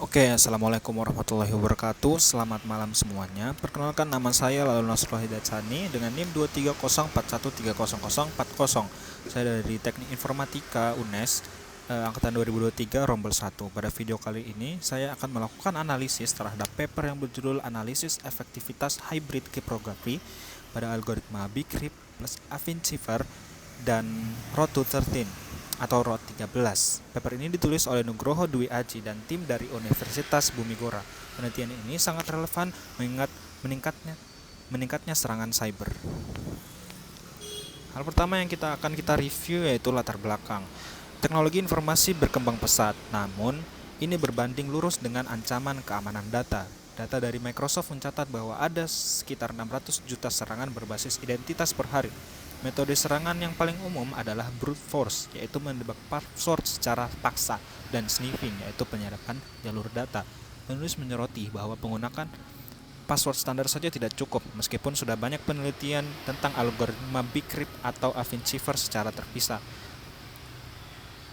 Oke, assalamualaikum warahmatullahi wabarakatuh. Selamat malam semuanya. Perkenalkan, nama saya Lalu Nasrullah Hidatsani dengan NIM 23041300040. Saya dari Teknik Informatika UNES, angkatan 2023 Rombel 1. Pada video kali ini saya akan melakukan analisis terhadap paper yang berjudul Analisis Efektivitas Hybrid Cryptography pada algoritma Bcrypt plus Affine-Cipher dan ROT213 atau ROT13. Paper ini ditulis oleh Nugroho Dwi Aji dan tim dari Universitas Bumigora. Penelitian ini sangat relevan mengingat meningkatnya serangan cyber. Hal pertama yang akan kita review yaitu latar belakang. Teknologi informasi berkembang pesat, namun ini berbanding lurus dengan ancaman keamanan data. Data dari Microsoft mencatat bahwa ada sekitar 600 juta serangan berbasis identitas per hari. Metode serangan yang paling umum adalah brute force, yaitu menebak password secara paksa, dan sniffing, yaitu penyerapan jalur data. Penulis menyoroti bahwa penggunaan password standar saja tidak cukup, meskipun sudah banyak penelitian tentang algoritma Bcrypt atau Affine-Cipher secara terpisah.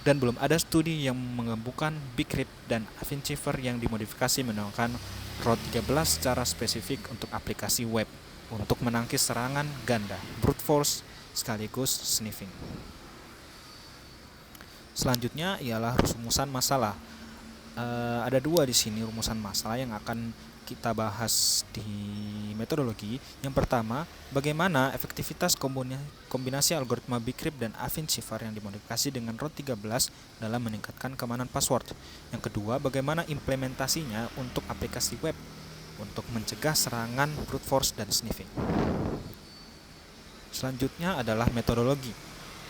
Dan belum ada studi yang menggabungkan Bcrypt dan Affine-Cipher yang dimodifikasi menggunakan ROT13 secara spesifik untuk aplikasi web untuk menangkis serangan ganda, brute force, sekaligus sniffing. Selanjutnya ialah rumusan masalah. Ada dua di sini rumusan masalah yang akan kita bahas di metodologi. Yang pertama, bagaimana efektivitas kombinasi algoritma Bcrypt dan Affine-Cipher yang dimodifikasi dengan ROT13 dalam meningkatkan keamanan password. Yang kedua, bagaimana implementasinya untuk aplikasi web untuk mencegah serangan brute force dan sniffing. Selanjutnya adalah metodologi.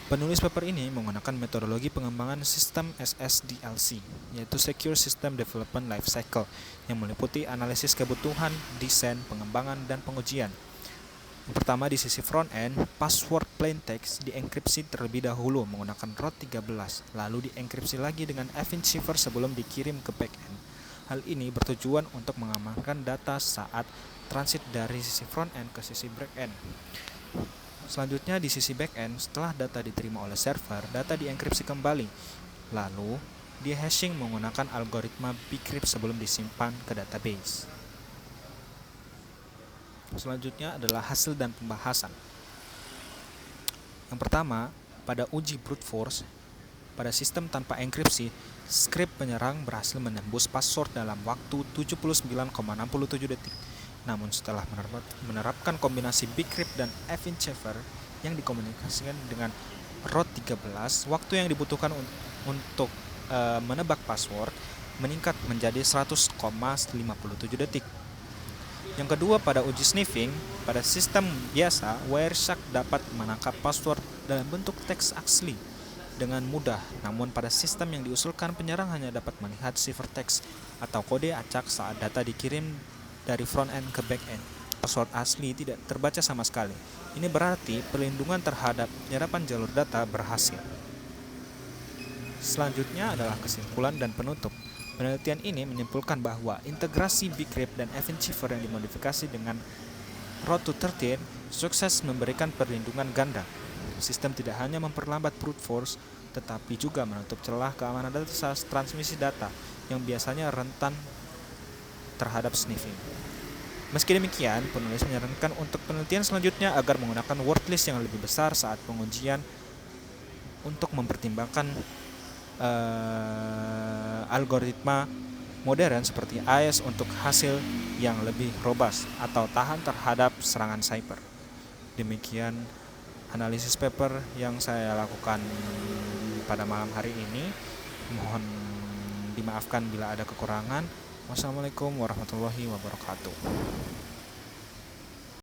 Penulis paper ini menggunakan metodologi pengembangan sistem SSDLC, yaitu Secure System Development Lifecycle, yang meliputi analisis kebutuhan, desain, pengembangan, dan pengujian. Yang pertama, di sisi front-end, password plain text dienkripsi terlebih dahulu menggunakan ROT13, lalu dienkripsi lagi dengan Affine-Cipher sebelum dikirim ke back-end. Hal ini bertujuan untuk mengamankan data saat transit dari sisi front-end ke sisi back-end. Selanjutnya di sisi back-end, setelah data diterima oleh server, data dienkripsi kembali, lalu di-hashing menggunakan algoritma Bcrypt sebelum disimpan ke database. Selanjutnya adalah hasil dan pembahasan. Yang pertama, pada uji brute force, pada sistem tanpa enkripsi, skrip penyerang berhasil menembus password dalam waktu 79,67 detik. Namun setelah menerapkan kombinasi Bcrypt dan Affine-Cipher yang dikomunikasikan dengan ROT13, waktu yang dibutuhkan untuk menebak password meningkat menjadi 100,57 detik. Yang kedua, pada uji sniffing, pada sistem biasa, Wireshark dapat menangkap password dalam bentuk teks asli dengan mudah, namun pada sistem yang diusulkan, penyerang hanya dapat melihat ciphertext atau kode acak saat data dikirim dari front-end ke back-end. Password asli tidak terbaca sama sekali. Ini berarti perlindungan terhadap penyerapan jalur data berhasil. Selanjutnya adalah kesimpulan dan penutup. Penelitian ini menyimpulkan bahwa integrasi Bcrypt dan Affine-Cipher yang dimodifikasi dengan ROT213 sukses memberikan perlindungan ganda. Sistem tidak hanya memperlambat brute force, tetapi juga menutup celah keamanan data saat transmisi data yang biasanya rentan terhadap sniffing. Meski demikian, penulis menyarankan untuk penelitian selanjutnya agar menggunakan wordlist yang lebih besar saat pengujian untuk mempertimbangkan algoritma modern seperti AES untuk hasil yang lebih robust atau tahan terhadap serangan cyber. Demikian analisis paper yang saya lakukan pada malam hari ini. Mohon dimaafkan bila ada kekurangan. Wassalamualaikum warahmatullahi wabarakatuh.